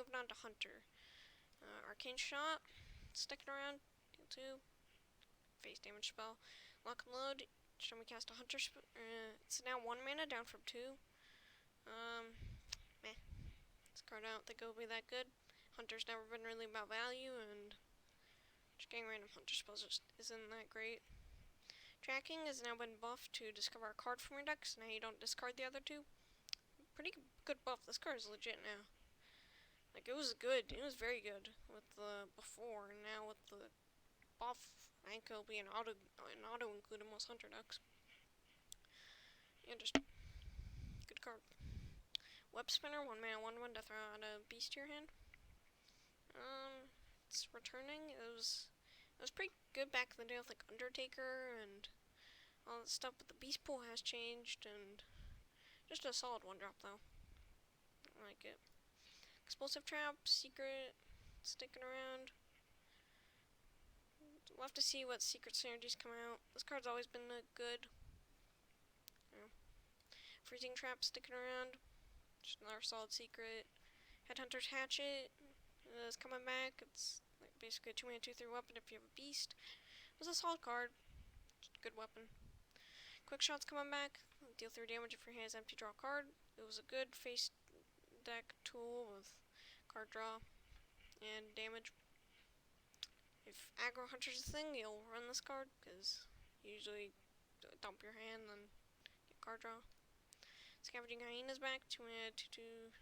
moving on to Hunter. Arcane Shot, sticking around, deal 2, face damage spell. Lock and load, show me cast a Hunter it's now 1 mana, down from 2. Meh. This card I don't think it'll be that good. Hunter's never been really about value, and just getting random Hunter spells just isn't that great. Tracking has now been buffed to discover a card from your deck, so now you don't discard the other 2. Pretty good buff. This card is legit now. Like, it was good. It was very good with the before, and now with the buff, I think it'll be an auto include in most Hunter decks. Yeah, just good card. Web Spinner, 1 mana, 1/1 to throw out a beast to your hand. It's returning. It was pretty good back in the day with like Undertaker and all that stuff, but the beast pool has changed, and just a solid 1-drop though. I like it. Explosive Trap, Secret, sticking around. We'll have to see what secret synergies come out. This card's always been good. Yeah. Freezing Trap, sticking around. Just another solid secret. Headhunter's Hatchet is coming back. It's like basically a 2 mana 2/3 weapon if you have a beast. It was a solid card. Good weapon. Quick Shot's coming back. Deal 3 damage if your hand is empty, draw a card. It was a good face deck tool with card draw and damage. If Aggro Hunter's a thing, you'll run this card, because you usually dump your hand and get card draw. Scavenging Hyena's back, 2 mana 2/2.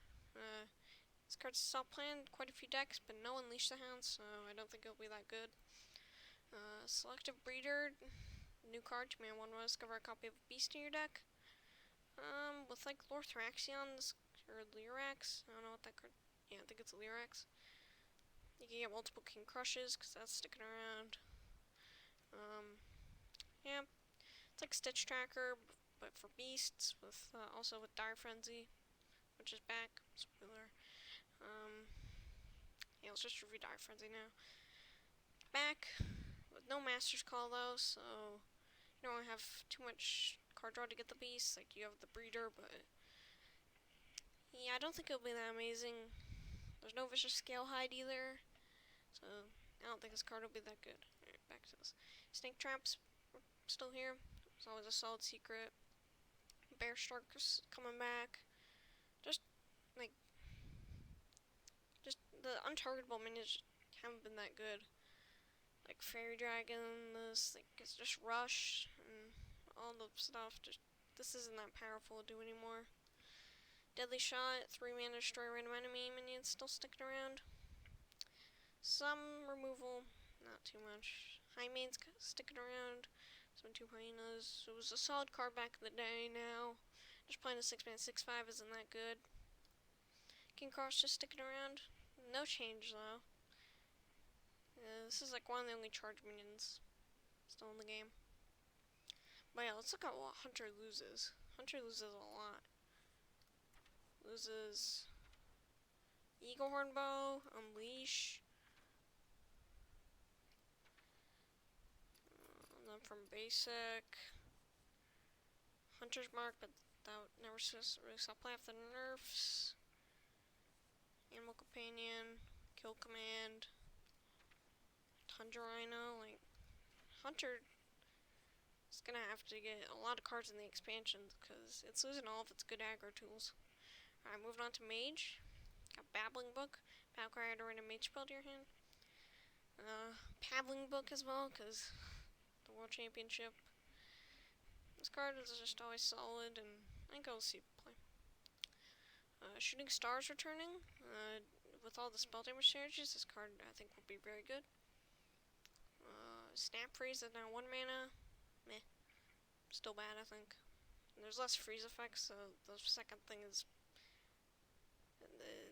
This card's self-planned quite a few decks, but no Unleash the Hound, so I don't think it'll be that good. Selective Breeder, new card, 2 mana 1/1, discover a copy of a beast in your deck. With like Lorthraxion, or Lyrax, I don't know what that card, yeah, I think it's Lyrax. You can get multiple King Crushes, because that's sticking around. Yeah, it's like Stitch Tracker, but for beasts, with also with Dire Frenzy, which is back. Spoiler. Yeah, let's just review Dire Frenzy now. Back, with no Master's Call though, so you don't have too much card draw to get the beast. Like, you have the Breeder, but yeah, I don't think it'll be that amazing. There's no Vicious Scale Hide either, so I don't think this card will be that good. Alright, back to this. Snake Traps still here. It's always a solid secret. Bear Shark's coming back. Just the untargetable minions haven't been that good. Like Fairy Dragon, it's just Rush and all the stuff. Just this isn't that powerful to do anymore. Deadly Shot, 3 mana, destroy random enemy minions still sticking around. Some removal, not too much. Highmane's sticking around. Some 2 hyenas. It was a solid card back in the day. Now, just playing a 6 mana 6/5 isn't that good. King Cross just sticking around. No change though. This is like one of the only charge minions still in the game. But yeah, let's look at what Hunter loses. Hunter loses a lot. Loses Eagle Hornbow, Unleash. And then from basic, Hunter's Mark, but that never really saw play after the nerfs. Animal Companion, Kill Command, Tundra Rhino. Like, Hunter is gonna have to get a lot of cards in the expansions because it's losing all of its good aggro tools. Alright, moving on to Mage. Got Babbling Book. Battlecry to random Mage spell to your hand. Paddling Book as well, because the World Championship. This card is just always solid, and I think I'll see play. Shooting Stars returning. With all the spell damage synergies, this card I think will be very good. Snap Freeze is now 1 mana. Meh. Still bad, I think. And there's less freeze effects, so the second thing is,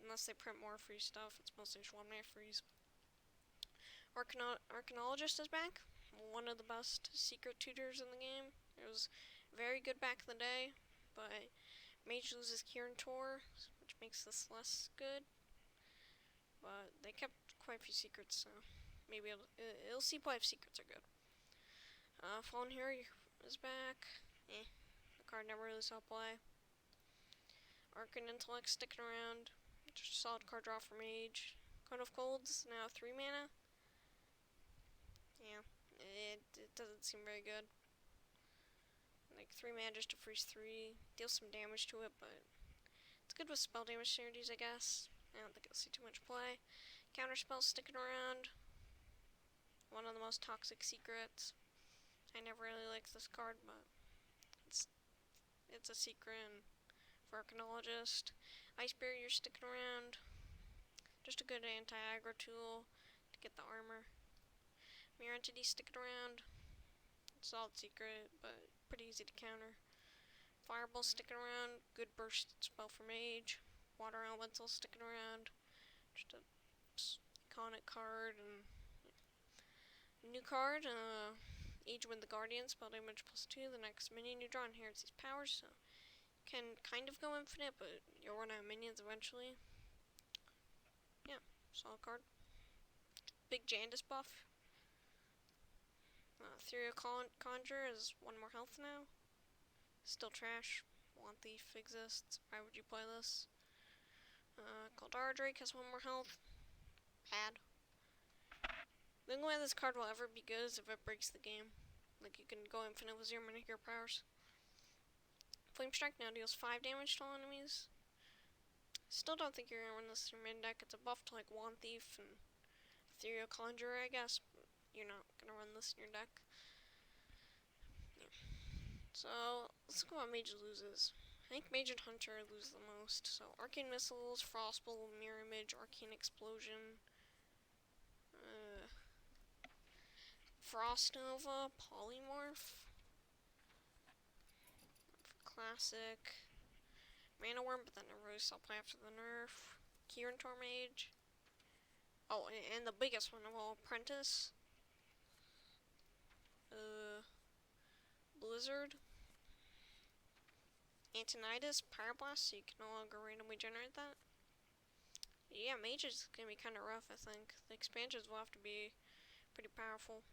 unless they print more free stuff, it's mostly just 1 mana freeze. Archaeologist is back. One of the best secret tutors in the game. It was very good back in the day, but Mage loses Kieran Tor, which makes this less good. But they kept quite a few secrets, so maybe it'll see play if secrets are good. Fallen Hero is back. The card never really saw play. Arcane Intellect sticking around. Just a solid card draw for Mage. Card of Colds, now 3 mana. Yeah, it doesn't seem very good. Like 3 mana just to freeze 3, deal some damage to it, but it's good with spell damage synergies, I guess. I don't think I'll see too much play. Counterspell sticking around. One of the most toxic secrets. I never really liked this card, but it's a secret and for Archaeologist. Ice Barrier sticking around. Just a good anti-aggro tool to get the armor. Mirror Entity sticking around. Solid secret, but pretty easy to counter. Fireball sticking around. Good burst spell for Mage. Water Elemental sticking around. Just a iconic card. And new card, Age with the Guardian, spell damage +2. The next minion you draw inherits these powers, so you can kind of go infinite, but you'll run out of minions eventually. Yeah, solid card. Big Jandis buff. Ethereal Conjure is 1 more health now. Still trash. Want Thief exists. Why would you play this? Kaldara Drake has 1 more health. Bad. The only way this card will ever be good is if it breaks the game. Like, you can go infinite with 0 mana hero powers. Flame Strike now deals 5 damage to all enemies. Still don't think you're gonna run this in your main deck. It's a buff to like Wand Thief and Ethereal Conjurer, I guess. But you're not gonna run this in your deck. Yeah. So let's go on Mage loses. I think Mage and Hunter lose the most. So Arcane Missiles, Frostbolt, Mirror Image, Arcane Explosion, Frost Nova, Polymorph. Classic. Mana Worm, but then Rose I'll play after the nerf. Kieran Tormage. Oh, and the biggest one of all, Apprentice. Blizzard. Antonidas, Pyroblast, so you can no longer randomly generate that. Yeah, Mage is gonna be kind of rough, I think. The expansions will have to be pretty powerful.